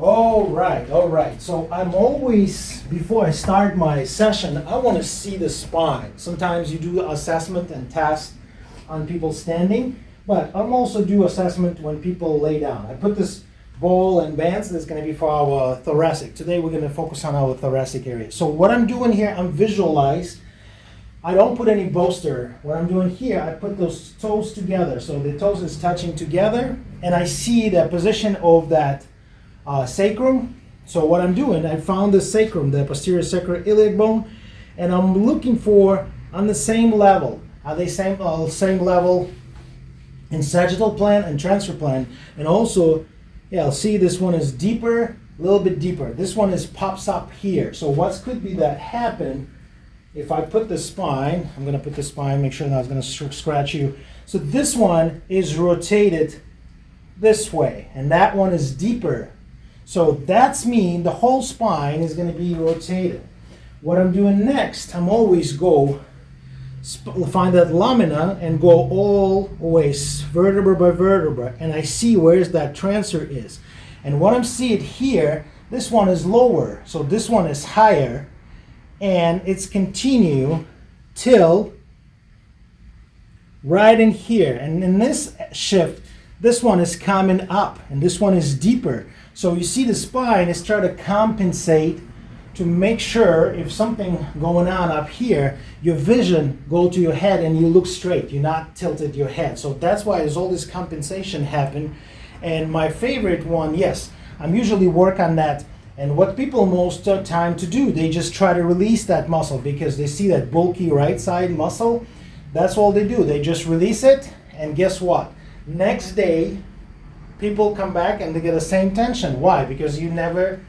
All right. So I'm always, before I start my session, I want to see the spine. Sometimes you do assessment and test on people standing, but I'm also do assessment when people lay down. I put this ball and bands that's going to be for our thoracic. Today we're going to focus on our thoracic area. So what I'm doing here, I'm visualize. I don't put any bolster. What I'm doing here, I put those toes together. So the toes is touching together, and I see the position of that sacrum. So what I'm doing, I found the sacrum, the posterior sacroiliac bone, and I'm looking for on the same level. Are they same level in sagittal plane and transfer plane? And also, I'll see this one is deeper, a little bit deeper. This one is pops up here. So what could be that happen if I put the spine? I'm going to put the spine, make sure that I was going to scratch you. So this one is rotated this way, and that one is deeper. So that's mean the whole spine is going to be rotated. What I'm doing next, I'm always find that lamina and go all the way vertebra by vertebra, and I see where's that transfer is. And what I'm seeing here, this one is lower, so this one is higher, and it's continue till right in here. And in this shift, this one is coming up, and this one is deeper. So you see the spine is trying to compensate to make sure if something going on up here, your vision go to your head and you look straight. You're not tilted your head. So that's why there's all this compensation happen. And my favorite one, yes, I'm usually work on that. And what people most time to do, they just try to release that muscle because they see that bulky right side muscle. That's all they do. They just release it, and guess what? Next day, people come back and they get the same tension. Why? Because you never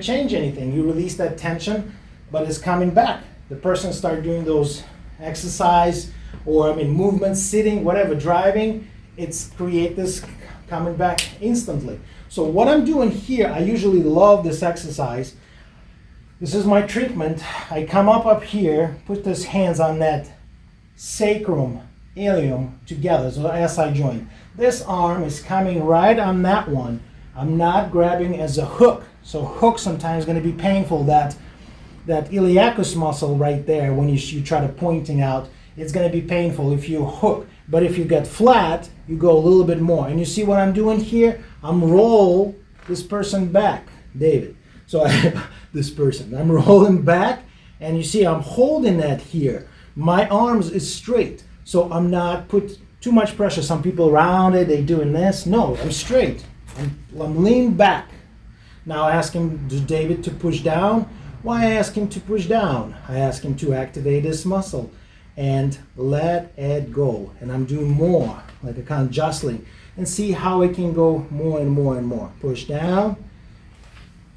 change anything. You release that tension, but it's coming back. The person start doing those exercise or movements, sitting, whatever, driving. It's create this coming back instantly. So what I'm doing here, I usually love this exercise. This is my treatment. I come up here, put these hands on that sacrum, ilium together, so the SI joint. This arm is coming right on that one. I'm not grabbing as a hook. So hook sometimes is going to be painful. That iliacus muscle right there, when you try to pointing out, it's going to be painful if you hook. But if you get flat, you go a little bit more. And you see what I'm doing here? I'm roll this person back, David. So I'm rolling back, and you see I'm holding that here. My arms is straight. So I'm not put too much pressure. Some people around it, they doing this. No, I'm straight. I'm lean back. Now I ask him, David, to push down. Why I ask him to push down? I ask him to activate this muscle and let it go. And I'm doing more, like a kind of jostling, and see how it can go more and more and more. Push down.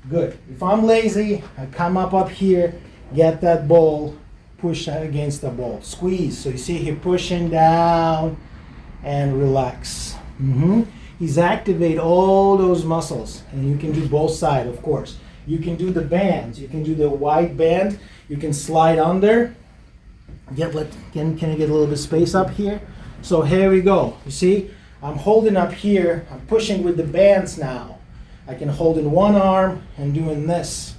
Good. If I'm lazy, I come up here, get that ball, push against the ball, squeeze. So you see here pushing down and relax. He's activate all those muscles, and you can do both sides, of course. You can do the bands. You can do the wide band. You can slide under. Can I get a little bit of space up here? So here we go. You see, I'm holding up here. I'm pushing with the bands now. I can hold in one arm and doing this.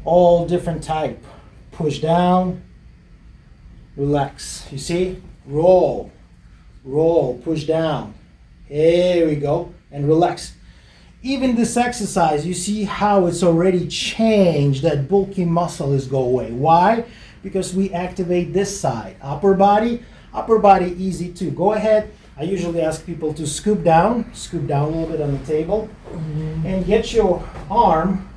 All different type. Push down, relax. You see? Roll, push down. Here we go, and relax. Even this exercise, you see how it's already changed. That bulky muscle is go away. Why? Because we activate this side. Upper body easy too. Go ahead. I usually ask people to scoop down a little bit on the table, and get your arm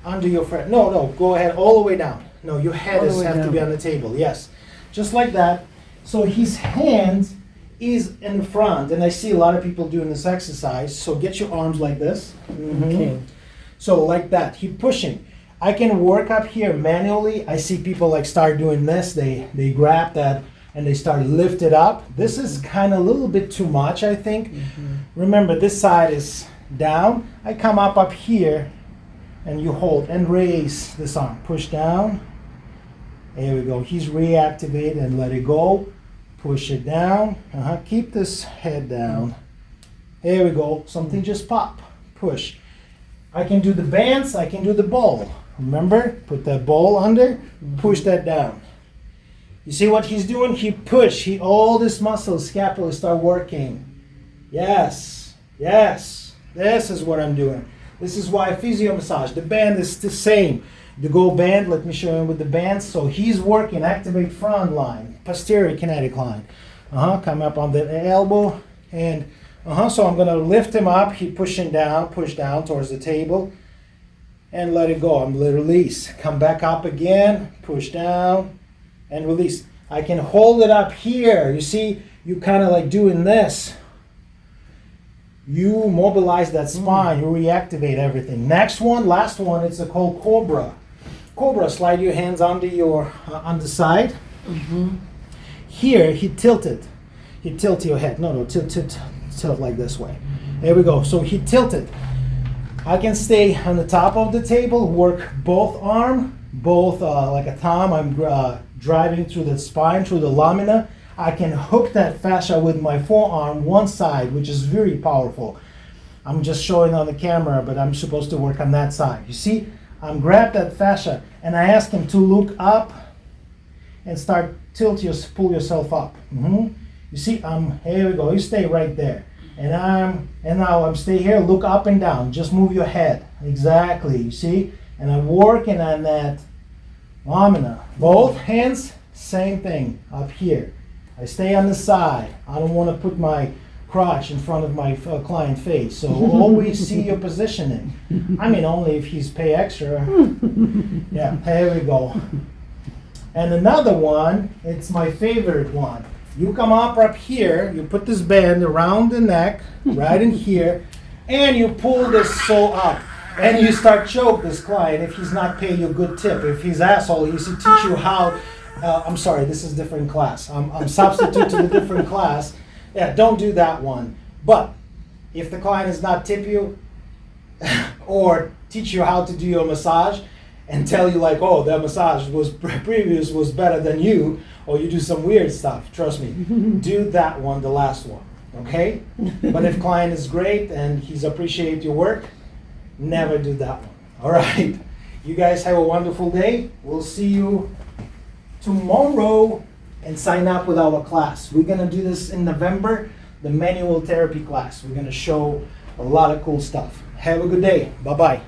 under your friend. No, go ahead all the way down. No, your head have to be on the table. Yes, just like that. So his hands is in the front, and I see a lot of people doing this exercise. So get your arms like this. Okay. So like that. Keep pushing. I can work up here manually. I see people start doing this. They grab that and they start lift it up. This is kind of a little bit too much, I think. Remember, this side is down. I come up here, and you hold and raise this arm. Push down. There we go. He's reactivated, and let it go. Push it down. Keep this head down. There we go. Something just pop. Push. I can do the bands, I can do the ball. Remember, put that ball under, push that down. You see what he's doing? All this muscle, scapula start working. Yes, yes, this is what I'm doing. This is why physio massage, the band is the same. The go band, let me show him with the bands. So he's working, activate front line, posterior kinetic line. Come up on the elbow, and so I'm gonna lift him up, he push down towards the table, and let it go. I'm gonna release. Come back up again, push down, and release. I can hold it up here. You see, you kind of like doing this. You mobilize that spine, you reactivate everything. Next one, last one, it's called Cobra. Cobra, slide your hands under your, on the side. Here, he tilted. He tilt your head. No, tilt like this way. There we go. So he tilted. I can stay on the top of the table, work both arm, like a thumb. I'm driving through the spine, through the lamina. I can hook that fascia with my forearm one side, which is very powerful. I'm just showing on the camera, but I'm supposed to work on that side. You see, I'm grab that fascia, and I ask him to look up and start pull yourself up. You see, here we go. You stay right there, and now I'm stay here. Look up and down. Just move your head. Exactly. You see, and I'm working on that lamina. Both hands, same thing up here. I stay on the side. I don't want to put my crotch in front of my client face. So always see your positioning. I mean, only if he's pay extra. Yeah, here we go. And another one, it's my favorite one. You come up here, you put this band around the neck, right in here, and you pull this so up. And you start choke this client if he's not paying you a good tip. If he's asshole, he should teach you how. I'm sorry, this is different class. I'm substitute to the different class. Yeah, don't do that one. But if the client does not tip you or teach you how to do your massage and tell you like, oh, that massage was previous was better than you, or you do some weird stuff, trust me, do that one, the last one, okay? But if client is great and he's appreciate your work, never do that one. All right, you guys have a wonderful day. We'll see you tomorrow, and sign up with our class. We're gonna do this in November, the manual therapy class. We're gonna show a lot of cool stuff. Have a good day. Bye-bye.